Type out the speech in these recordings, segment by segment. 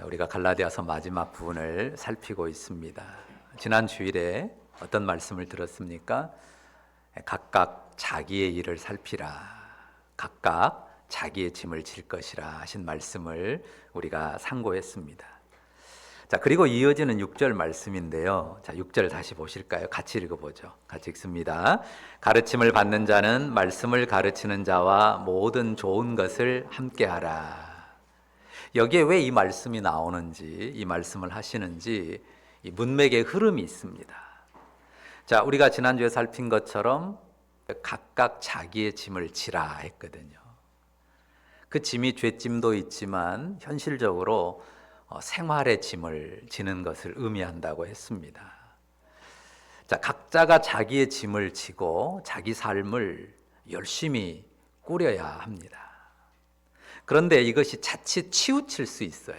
우리가 갈라디아서 마지막 부분을 살피고 있습니다. 지난 주일에 어떤 말씀을 들었습니까? 각각 자기의 일을 살피라. 각각 자기의 짐을 질 것이라 하신 말씀을 우리가 상고했습니다. 자, 그리고 이어지는 6절 말씀인데요. 자, 6절 다시 보실까요? 같이 읽어보죠. 같이 읽습니다. 가르침을 받는 자는 말씀을 가르치는 자와 모든 좋은 것을 함께하라. 여기에 왜 이 말씀이 나오는지, 이 말씀을 하시는지 이 문맥의 흐름이 있습니다. 자, 우리가 지난주에 살핀 것처럼 각각 자기의 짐을 지라 했거든요. 그 짐이 죄짐도 있지만 현실적으로 생활의 짐을 지는 것을 의미한다고 했습니다. 자, 각자가 자기의 짐을 지고 자기 삶을 열심히 꾸려야 합니다. 그런데 이것이 자칫 치우칠 수 있어요.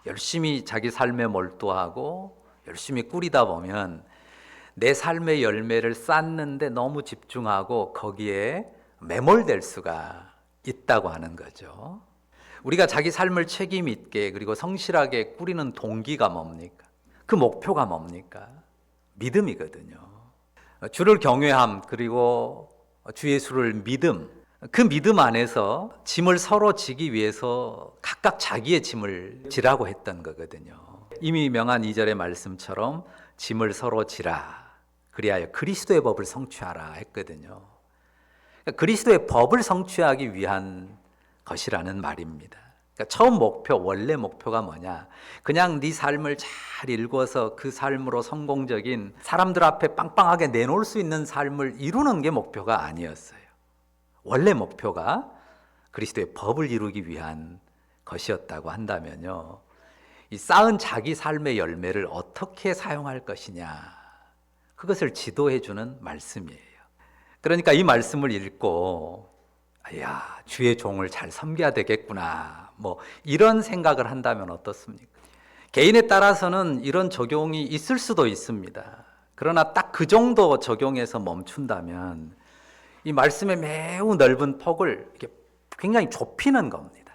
열심히 자기 삶에 몰두하고 열심히 꾸리다 보면 내 삶의 열매를 쌓는데 너무 집중하고 거기에 매몰될 수가 있다고 하는 거죠. 우리가 자기 삶을 책임 있게 그리고 성실하게 꾸리는 동기가 뭡니까? 그 목표가 뭡니까? 믿음이거든요. 주를 경외함 그리고 주 예수를 믿음, 그 믿음 안에서 짐을 서로 지기 위해서 각각 자기의 짐을 지라고 했던 거거든요. 이미 명한 2절의 말씀처럼 짐을 서로 지라 그리하여 그리스도의 법을 성취하라 했거든요. 그러니까 그리스도의 법을 성취하기 위한 것이라는 말입니다. 그러니까 처음 목표, 원래 목표가 뭐냐? 그냥 네 삶을 잘 읽어서 그 삶으로 성공적인 사람들 앞에 빵빵하게 내놓을 수 있는 삶을 이루는 게 목표가 아니었어요. 원래 목표가 그리스도의 법을 이루기 위한 것이었다고 한다면요, 이 쌓은 자기 삶의 열매를 어떻게 사용할 것이냐, 그것을 지도해 주는 말씀이에요. 그러니까 이 말씀을 읽고 야, 주의 종을 잘 섬겨야 되겠구나, 뭐 이런 생각을 한다면 어떻습니까? 개인에 따라서는 이런 적용이 있을 수도 있습니다. 그러나 딱 그 정도 적용해서 멈춘다면 이 말씀의 매우 넓은 폭을 굉장히 좁히는 겁니다.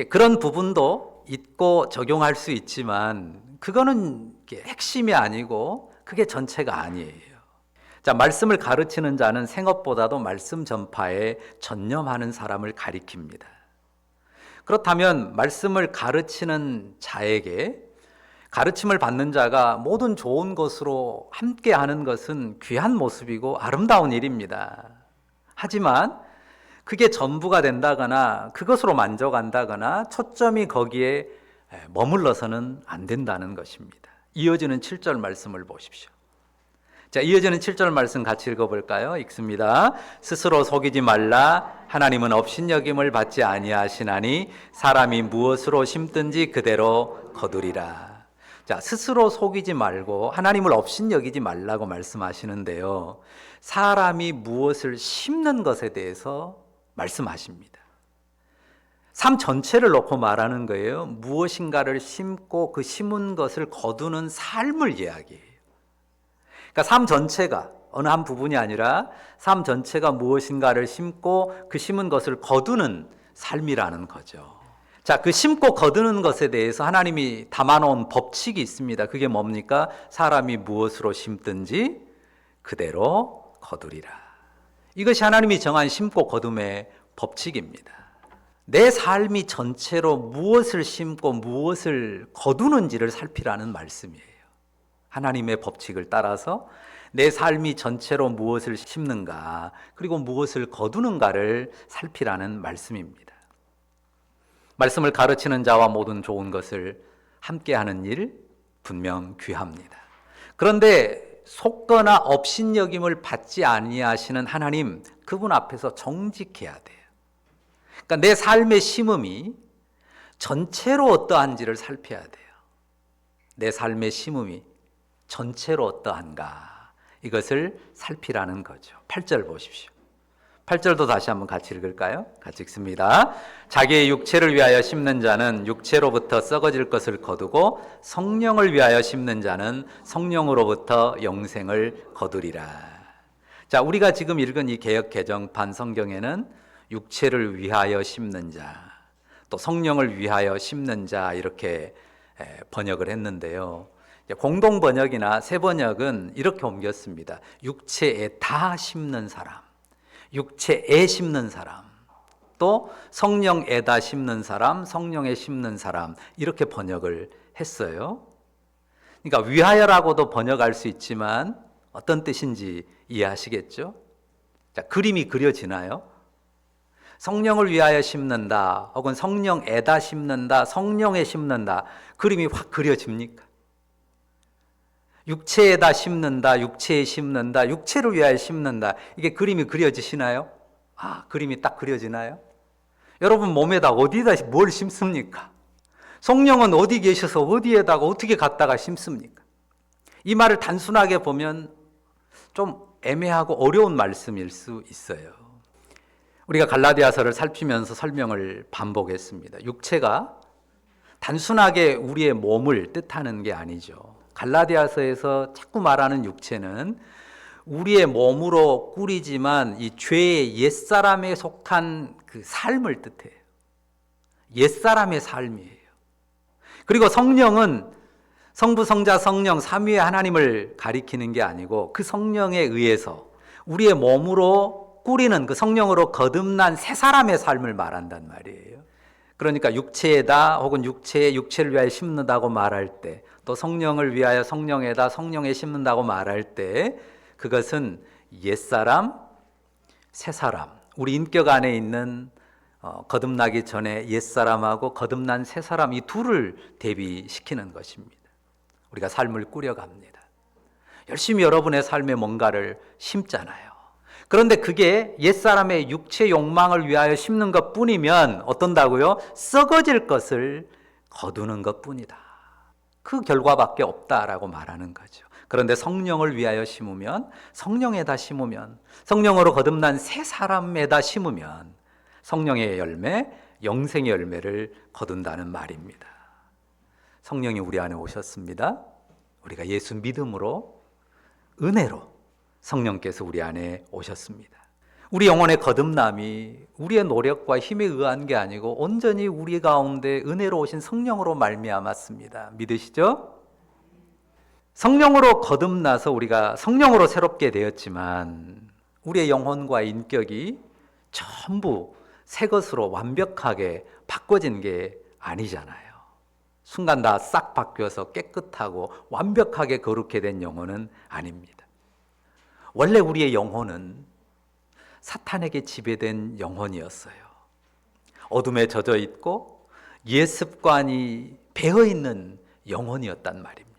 그런 부분도 있고 적용할 수 있지만 그거는 핵심이 아니고 그게 전체가 아니에요. 자, 말씀을 가르치는 자는 생업보다도 말씀 전파에 전념하는 사람을 가리킵니다. 그렇다면 말씀을 가르치는 자에게 가르침을 받는 자가 모든 좋은 것으로 함께하는 것은 귀한 모습이고 아름다운 일입니다. 하지만 그게 전부가 된다거나 그것으로 만족한다거나 초점이 거기에 머물러서는 안 된다는 것입니다. 이어지는 7절 말씀을 보십시오. 자, 이어지는 7절 말씀 같이 읽어볼까요? 읽습니다. 스스로 속이지 말라. 하나님은 업신여김을 받지 아니하시나니 사람이 무엇으로 심든지 그대로 거두리라. 자, 스스로 속이지 말고 하나님을 업신여기지 말라고 말씀하시는데요, 사람이 무엇을 심는 것에 대해서 말씀하십니다. 삶 전체를 놓고 말하는 거예요. 무엇인가를 심고 그 심은 것을 거두는 삶을 이야기해요. 그러니까 삶 전체가 어느 한 부분이 아니라 삶 전체가 무엇인가를 심고 그 심은 것을 거두는 삶이라는 거죠. 자, 그 심고 거두는 것에 대해서 하나님이 담아놓은 법칙이 있습니다. 그게 뭡니까? 사람이 무엇으로 심든지 그대로 거두리라. 이것이 하나님이 정한 심고 거둠의 법칙입니다. 내 삶이 전체로 무엇을 심고 무엇을 거두는지를 살피라는 말씀이에요. 하나님의 법칙을 따라서 내 삶이 전체로 무엇을 심는가 그리고 무엇을 거두는가를 살피라는 말씀입니다. 말씀을 가르치는 자와 모든 좋은 것을 함께하는 일 분명 귀합니다. 그런데 속거나 업신여김을 받지 아니하시는 하나님, 그분 앞에서 정직해야 돼요. 그러니까 내 삶의 심음이 전체로 어떠한지를 살펴야 돼요. 내 삶의 심음이 전체로 어떠한가, 이것을 살피라는 거죠. 8절 보십시오. 8절도 다시 한번 같이 읽을까요? 같이 읽습니다. 자기의 육체를 위하여 심는 자는 육체로부터 썩어질 것을 거두고 성령을 위하여 심는 자는 성령으로부터 영생을 거두리라. 자, 우리가 지금 읽은 이 개역 개정판 성경에는 육체를 위하여 심는 자, 또 성령을 위하여 심는 자 이렇게 번역을 했는데요. 공동 번역이나 새 번역은 이렇게 옮겼습니다. 육체에 다 심는 사람, 육체에 심는 사람, 또 성령에다 심는 사람, 성령에 심는 사람 이렇게 번역을 했어요. 그러니까 위하여라고도 번역할 수 있지만 어떤 뜻인지 이해하시겠죠? 자, 그림이 그려지나요? 성령을 위하여 심는다 혹은 성령에다 심는다, 성령에 심는다, 그림이 확 그려집니까? 육체에다 심는다, 육체에 심는다, 육체를 위하여 심는다, 이게 그림이 그려지시나요? 그림이 딱 그려지나요? 여러분 몸에다 어디다 뭘 심습니까? 성령은 어디 계셔서 어디에다가 어떻게 갖다가 심습니까? 이 말을 단순하게 보면 좀 애매하고 어려운 말씀일 수 있어요. 우리가 갈라디아서를 살피면서 설명을 반복했습니다. 육체가 단순하게 우리의 몸을 뜻하는 게 아니죠. 갈라디아서에서 자꾸 말하는 육체는 우리의 몸으로 꾸리지만 이 죄의 옛사람에 속한 그 삶을 뜻해요. 옛사람의 삶이에요. 그리고 성령은 성부, 성자, 성령 삼위의 하나님을 가리키는 게 아니고 그 성령에 의해서 우리의 몸으로 꾸리는 그 성령으로 거듭난 새 사람의 삶을 말한단 말이에요. 그러니까 육체에다 혹은 육체를 위하여 심는다고 말할 때, 또 성령을 위하여 성령에다 성령에 심는다고 말할 때 그것은 옛사람, 새사람, 우리 인격 안에 있는 거듭나기 전에 옛사람하고 거듭난 새사람 이 둘을 대비시키는 것입니다. 우리가 삶을 꾸려갑니다. 열심히 여러분의 삶에 뭔가를 심잖아요. 그런데 그게 옛사람의 육체 욕망을 위하여 심는 것뿐이면 어떤다고요? 썩어질 것을 거두는 것뿐이다. 그 결과밖에 없다라고 말하는 거죠. 그런데 성령을 위하여 심으면, 성령에다 심으면, 성령으로 거듭난 새 사람에다 심으면 성령의 열매, 영생의 열매를 거둔다는 말입니다. 성령이 우리 안에 오셨습니다. 우리가 예수 믿음으로, 은혜로 성령께서 우리 안에 오셨습니다. 우리 영혼의 거듭남이 우리의 노력과 힘에 의한 게 아니고 온전히 우리 가운데 은혜로 오신 성령으로 말미암았습니다. 믿으시죠? 성령으로 거듭나서 우리가 성령으로 새롭게 되었지만 우리의 영혼과 인격이 전부 새 것으로 완벽하게 바꿔진 게 아니잖아요. 순간 다 싹 바뀌어서 깨끗하고 완벽하게 거룩해 된 영혼은 아닙니다. 원래 우리의 영혼은 사탄에게 지배된 영혼이었어요. 어둠에 젖어 있고 옛 습관이 배어 있는 영혼이었단 말입니다.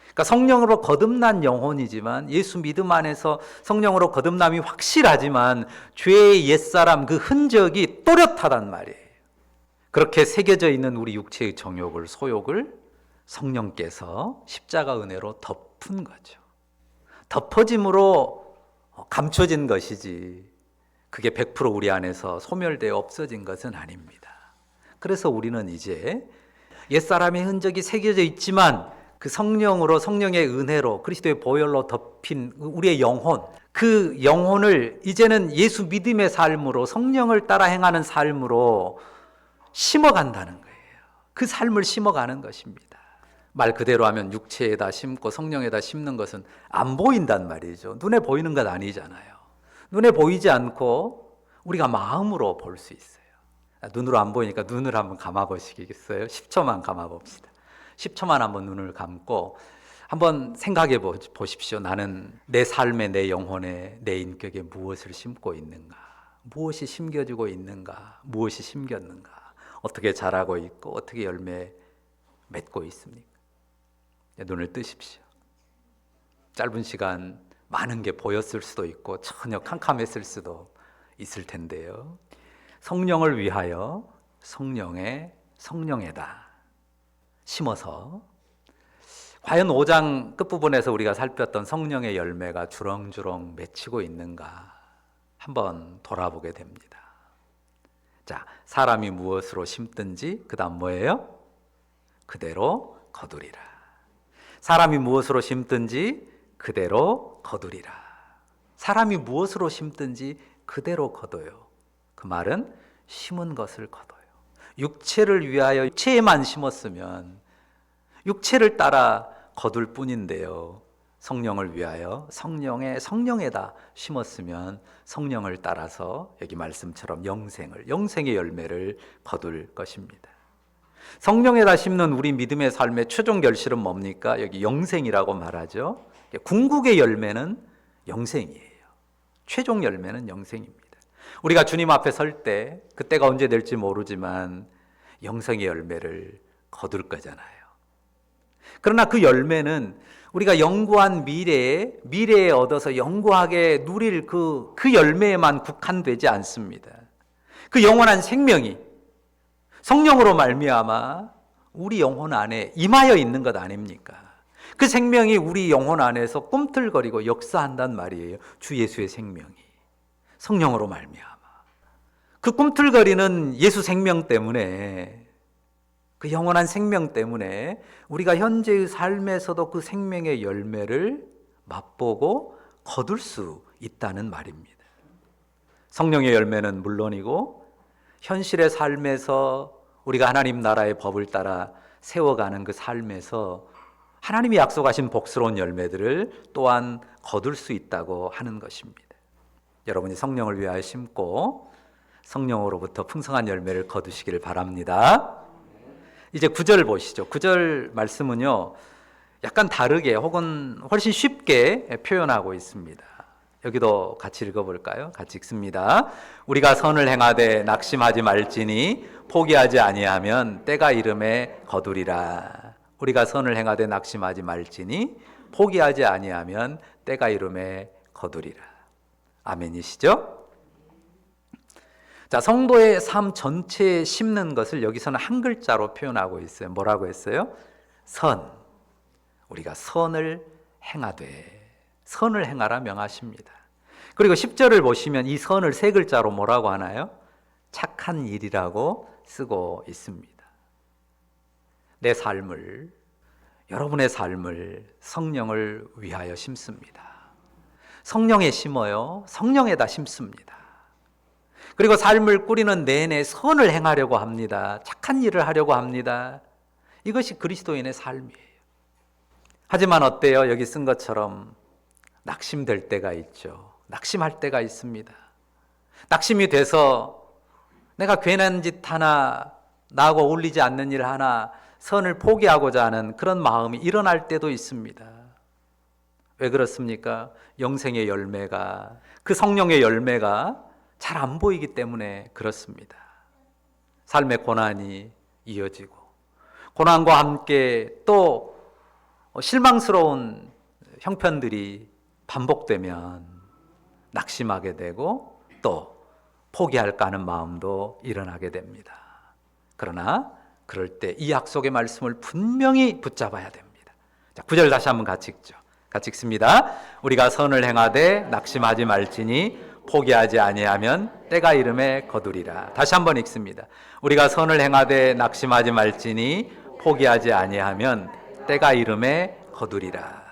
그러니까 성령으로 거듭난 영혼이지만 예수 믿음 안에서 성령으로 거듭남이 확실하지만 죄의 옛사람 그 흔적이 또렷하단 말이에요. 그렇게 새겨져 있는 우리 육체의 정욕을, 소욕을 성령께서 십자가 은혜로 덮은 거죠. 덮어짐으로 감춰진 것이지 그게 100% 우리 안에서 소멸되어 없어진 것은 아닙니다. 그래서 우리는 이제 옛사람의 흔적이 새겨져 있지만 그 성령으로, 성령의 은혜로, 그리스도의 보혈로 덮인 우리의 영혼, 그 영혼을 이제는 예수 믿음의 삶으로, 성령을 따라 행하는 삶으로 심어간다는 거예요. 그 삶을 심어가는 것입니다. 말 그대로 하면 육체에다 심고 성령에다 심는 것은 안 보인단 말이죠. 눈에 보이는 것 아니잖아요. 눈에 보이지 않고 우리가 마음으로 볼 수 있어요. 눈으로 안 보이니까 눈을 한번 감아보시겠어요? 10초만 감아봅시다. 10초만 한번 눈을 감고 한번 생각해 보십시오. 나는 내 삶에, 내 영혼에, 내 인격에 무엇을 심고 있는가? 무엇이 심겨지고 있는가? 무엇이 심겼는가? 어떻게 자라고 있고 어떻게 열매 맺고 있습니까? 눈을 뜨십시오. 짧은 시간 많은 게 보였을 수도 있고 전혀 캄캄했을 수도 있을 텐데요. 성령을 위하여 성령에다 심어서 과연 5장 끝부분에서 우리가 살폈던 성령의 열매가 주렁주렁 맺히고 있는가 한번 돌아보게 됩니다. 자, 사람이 무엇으로 심든지 그 다음 뭐예요? 그대로 거두리라. 사람이 무엇으로 심든지 그대로 거두리라. 사람이 무엇으로 심든지 그대로 거둬요. 그 말은 심은 것을 거둬요. 육체를 위하여 육체에만 심었으면 육체를 따라 거둘 뿐인데요. 성령을 위하여 성령에다 심었으면 성령을 따라서 여기 말씀처럼 영생의 열매를 거둘 것입니다. 성령에다 심는 우리 믿음의 삶의 최종 결실은 뭡니까? 여기 영생이라고 말하죠. 궁극의 열매는 영생이에요. 최종 열매는 영생입니다. 우리가 주님 앞에 설 때, 그때가 언제 될지 모르지만 영생의 열매를 거둘 거잖아요. 그러나 그 열매는 우리가 영구한 미래에 얻어서 영구하게 누릴 그 열매에만 국한되지 않습니다. 그 영원한 생명이 성령으로 말미암아 우리 영혼 안에 임하여 있는 것 아닙니까? 그 생명이 우리 영혼 안에서 꿈틀거리고 역사한단 말이에요. 주 예수의 생명이 성령으로 말미암아 그 꿈틀거리는 예수 생명 때문에, 그 영원한 생명 때문에 우리가 현재의 삶에서도 그 생명의 열매를 맛보고 거둘 수 있다는 말입니다. 성령의 열매는 물론이고 현실의 삶에서 우리가 하나님 나라의 법을 따라 세워가는 그 삶에서 하나님이 약속하신 복스러운 열매들을 또한 거둘 수 있다고 하는 것입니다. 여러분이 성령을 위하여 심고 성령으로부터 풍성한 열매를 거두시기를 바랍니다. 이제 9절 보시죠. 9절 말씀은요, 약간 다르게 혹은 훨씬 쉽게 표현하고 있습니다. 여기도 같이 읽어볼까요? 같이 읽습니다. 우리가 선을 행하되 낙심하지 말지니 포기하지 아니하면 때가 이름에 거두리라. 우리가 선을 행하되 낙심하지 말지니 포기하지 아니하면 때가 이름에 거두리라. 아멘이시죠? 자, 성도의 삶 전체에 심는 것을 여기서는 한 글자로 표현하고 있어요. 뭐라고 했어요? 선. 우리가 선을 행하되, 선을 행하라 명하십니다. 그리고 10절을 보시면 이 선을 세 글자로 뭐라고 하나요? 착한 일이라고 쓰고 있습니다. 내 삶을, 여러분의 삶을 성령을 위하여 심습니다. 성령에 심어요. 성령에다 심습니다. 그리고 삶을 꾸리는 내내 선을 행하려고 합니다. 착한 일을 하려고 합니다. 이것이 그리스도인의 삶이에요. 하지만 어때요? 여기 쓴 것처럼 낙심될 때가 있죠. 낙심할 때가 있습니다. 낙심이 돼서 내가 괜한 짓 하나, 나하고 어울리지 않는 일 하나, 선을 포기하고자 하는 그런 마음이 일어날 때도 있습니다. 왜 그렇습니까? 영생의 열매가, 그 성령의 열매가 잘 안 보이기 때문에 그렇습니다. 삶의 고난이 이어지고 고난과 함께 또 실망스러운 형편들이 반복되면 낙심하게 되고 또 포기할까 하는 마음도 일어나게 됩니다. 그러나 그럴 때 이 약속의 말씀을 분명히 붙잡아야 됩니다. 자, 9절 다시 한번 같이 읽죠. 같이 읽습니다. 우리가 선을 행하되 낙심하지 말지니 포기하지 아니하면 때가 이름에 거두리라. 다시 한번 읽습니다. 우리가 선을 행하되 낙심하지 말지니 포기하지 아니하면 때가 이름에 거두리라.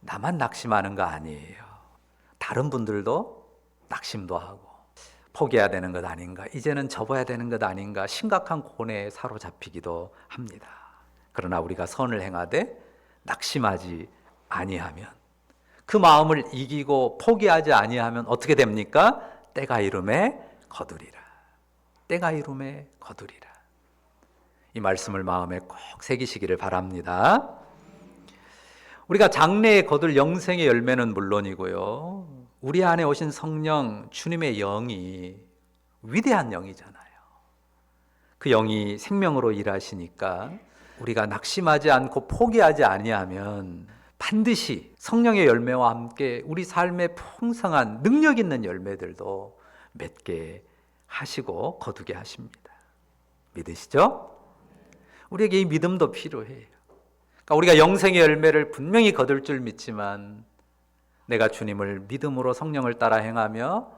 나만 낙심하는 거 아니에요. 다른 분들도 낙심도 하고 포기해야 되는 것 아닌가, 이제는 접어야 되는 것 아닌가 심각한 고뇌에 사로잡히기도 합니다. 그러나 우리가 선을 행하되 낙심하지 아니하면, 그 마음을 이기고 포기하지 아니하면 어떻게 됩니까? 때가 이름에 거두리라. 때가 이름에 거두리라. 이 말씀을 마음에 꼭 새기시기를 바랍니다. 우리가 장래에 거둘 영생의 열매는 물론이고요, 우리 안에 오신 성령, 주님의 영이 위대한 영이잖아요. 그 영이 생명으로 일하시니까 우리가 낙심하지 않고 포기하지 아니하면 반드시 성령의 열매와 함께 우리 삶의 풍성한 능력 있는 열매들도 맺게 하시고 거두게 하십니다. 믿으시죠? 우리에게 이 믿음도 필요해요. 그러니까 우리가 영생의 열매를 분명히 거둘 줄 믿지만 내가 주님을 믿음으로 성령을 따라 행하며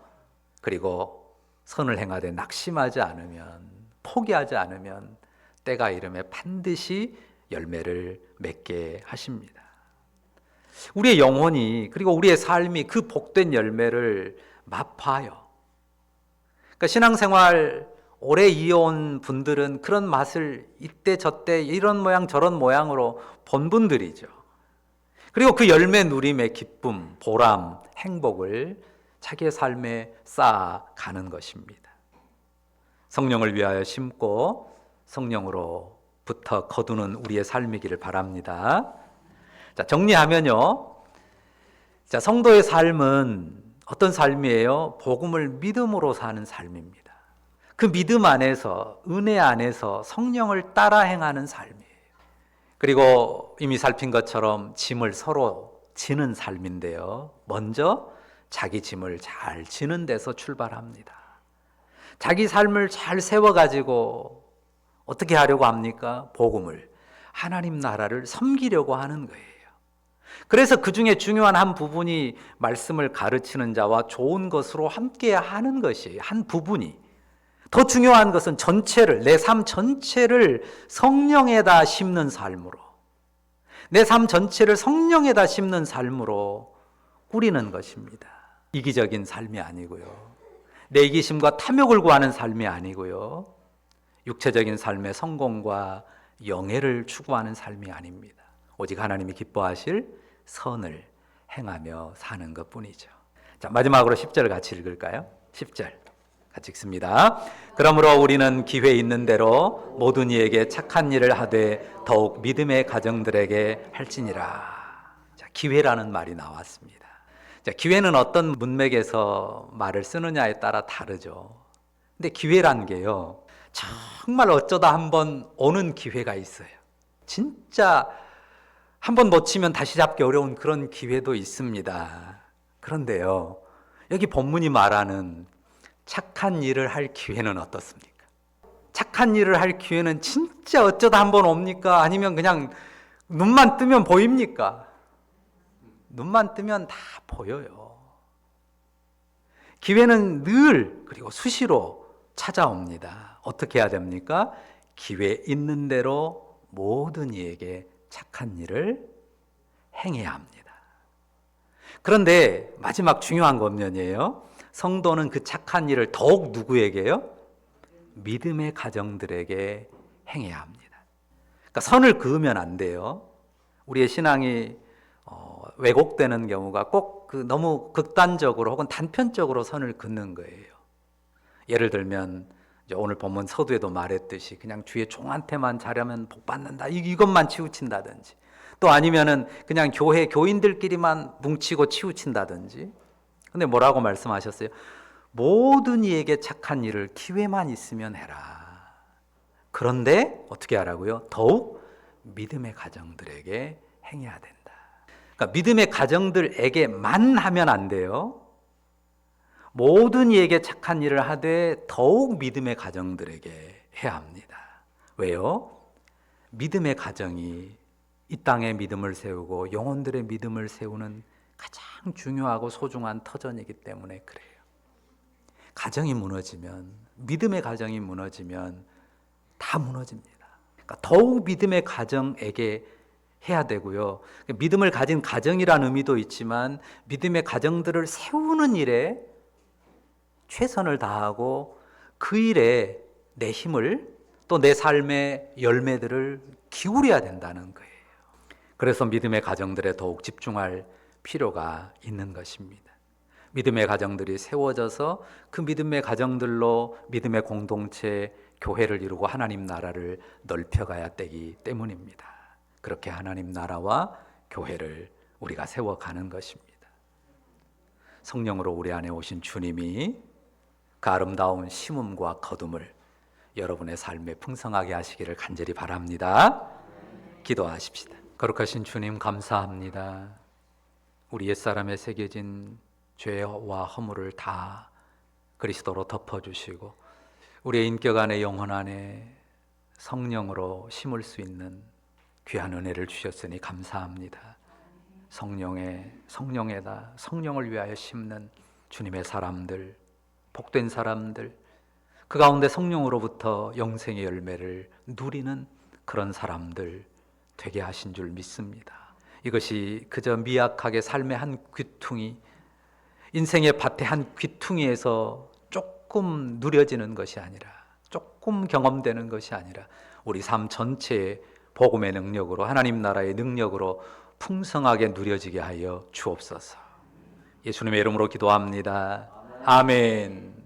그리고 선을 행하되 낙심하지 않으면, 포기하지 않으면 때가 이름에 반드시 열매를 맺게 하십니다. 우리의 영혼이, 그리고 우리의 삶이 그 복된 열매를 맛봐요. 그러니까 신앙생활 오래 이어온 분들은 그런 맛을 이때 저때 이런 모양 저런 모양으로 본 분들이죠. 그리고 그 열매 누림의 기쁨, 보람, 행복을 자기의 삶에 쌓아가는 것입니다. 성령을 위하여 심고 성령으로부터 거두는 우리의 삶이기를 바랍니다. 자, 정리하면요. 자, 성도의 삶은 어떤 삶이에요? 복음을 믿음으로 사는 삶입니다. 그 믿음 안에서, 은혜 안에서 성령을 따라 행하는 삶이에요. 그리고 이미 살핀 것처럼 짐을 서로 지는 삶인데요. 먼저 자기 짐을 잘 지는 데서 출발합니다. 자기 삶을 잘 세워가지고 어떻게 하려고 합니까? 복음을, 하나님 나라를 섬기려고 하는 거예요. 그래서 그 중에 중요한 한 부분이 말씀을 가르치는 자와 좋은 것으로 함께 하는 것이에요. 한 부분이. 더 중요한 것은 전체를, 내 삶 전체를 성령에다 심는 삶으로, 내 삶 전체를 성령에다 심는 삶으로 꾸리는 것입니다. 이기적인 삶이 아니고요. 내 이기심과 탐욕을 구하는 삶이 아니고요. 육체적인 삶의 성공과 영예를 추구하는 삶이 아닙니다. 오직 하나님이 기뻐하실 선을 행하며 사는 것뿐이죠. 자, 마지막으로 10절 같이 읽을까요? 10절 같이 읽습니다. 그러므로 우리는 기회 있는 대로 모든 이에게 착한 일을 하되 더욱 믿음의 가정들에게 할지니라. 자, 기회라는 말이 나왔습니다. 자, 기회는 어떤 문맥에서 말을 쓰느냐에 따라 다르죠. 근데 기회란 게요, 정말 어쩌다 한번 오는 기회가 있어요. 진짜 한번 놓치면 다시 잡기 어려운 그런 기회도 있습니다. 그런데요, 여기 본문이 말하는 착한 일을 할 기회는 어떻습니까? 착한 일을 할 기회는 진짜 어쩌다 한번 옵니까? 아니면 그냥 눈만 뜨면 보입니까? 눈만 뜨면 다 보여요. 기회는 늘 그리고 수시로 찾아옵니다. 어떻게 해야 됩니까? 기회 있는 대로 모든 이에게 착한 일을 행해야 합니다. 그런데 마지막 중요한 권면이에요. 성도는 그 착한 일을 더욱 누구에게요? 믿음의 가정들에게 행해야 합니다. 그러니까 선을 그으면 안 돼요. 우리의 신앙이 왜곡되는 경우가 꼭 너무 극단적으로 혹은 단편적으로 선을 긋는 거예요. 예를 들면 오늘 본문 서두에도 말했듯이 그냥 주의 종한테만 잘하면 복 받는다, 이것만 치우친다든지, 또 아니면은 그냥 교인들끼리만 뭉치고 치우친다든지. 근데 뭐라고 말씀하셨어요? 모든 이에게 착한 일을 기회만 있으면 해라. 그런데 어떻게 하라고요? 더욱 믿음의 가정들에게 행해야 된다. 그러니까 믿음의 가정들에게만 하면 안 돼요. 모든 이에게 착한 일을 하되 더욱 믿음의 가정들에게 해야 합니다. 왜요? 믿음의 가정이 이 땅에 믿음을 세우고 영혼들의 믿음을 세우는 가장 중요하고 소중한 터전이기 때문에 그래요. 가정이 무너지면, 믿음의 가정이 무너지면 다 무너집니다. 그러니까 더욱 믿음의 가정에게 해야 되고요. 믿음을 가진 가정이라는 의미도 있지만 믿음의 가정들을 세우는 일에 최선을 다하고 그 일에 내 힘을, 또 내 삶의 열매들을 기울여야 된다는 거예요. 그래서 믿음의 가정들에 더욱 집중할 필요가 있는 것입니다. 믿음의 가정들이 세워져서 그 믿음의 가정들로 믿음의 공동체, 교회를 이루고 하나님 나라를 넓혀가야 되기 때문입니다. 그렇게 하나님 나라와 교회를 우리가 세워가는 것입니다. 성령으로 우리 안에 오신 주님이 그 아름다운 심음과 거둠을 여러분의 삶에 풍성하게 하시기를 간절히 바랍니다. 기도하십시다. 거룩하신 주님, 감사합니다. 우리 옛사람에 새겨진 죄와 허물을 다 그리스도로 덮어주시고 우리의 인격 안에, 영혼 안에 성령으로 심을 수 있는 귀한 은혜를 주셨으니 감사합니다. 성령에다 성령을 위하여 심는 주님의 사람들, 복된 사람들, 그 가운데 성령으로부터 영생의 열매를 누리는 그런 사람들 되게 하신 줄 믿습니다. 이것이 그저 미약하게 삶의 한 귀퉁이, 인생의 밭의 한 귀퉁이에서 조금 누려지는 것이 아니라, 조금 경험되는 것이 아니라 우리 삶 전체의 복음의 능력으로, 하나님 나라의 능력으로 풍성하게 누려지게 하여 주옵소서. 예수님의 이름으로 기도합니다. 아멘.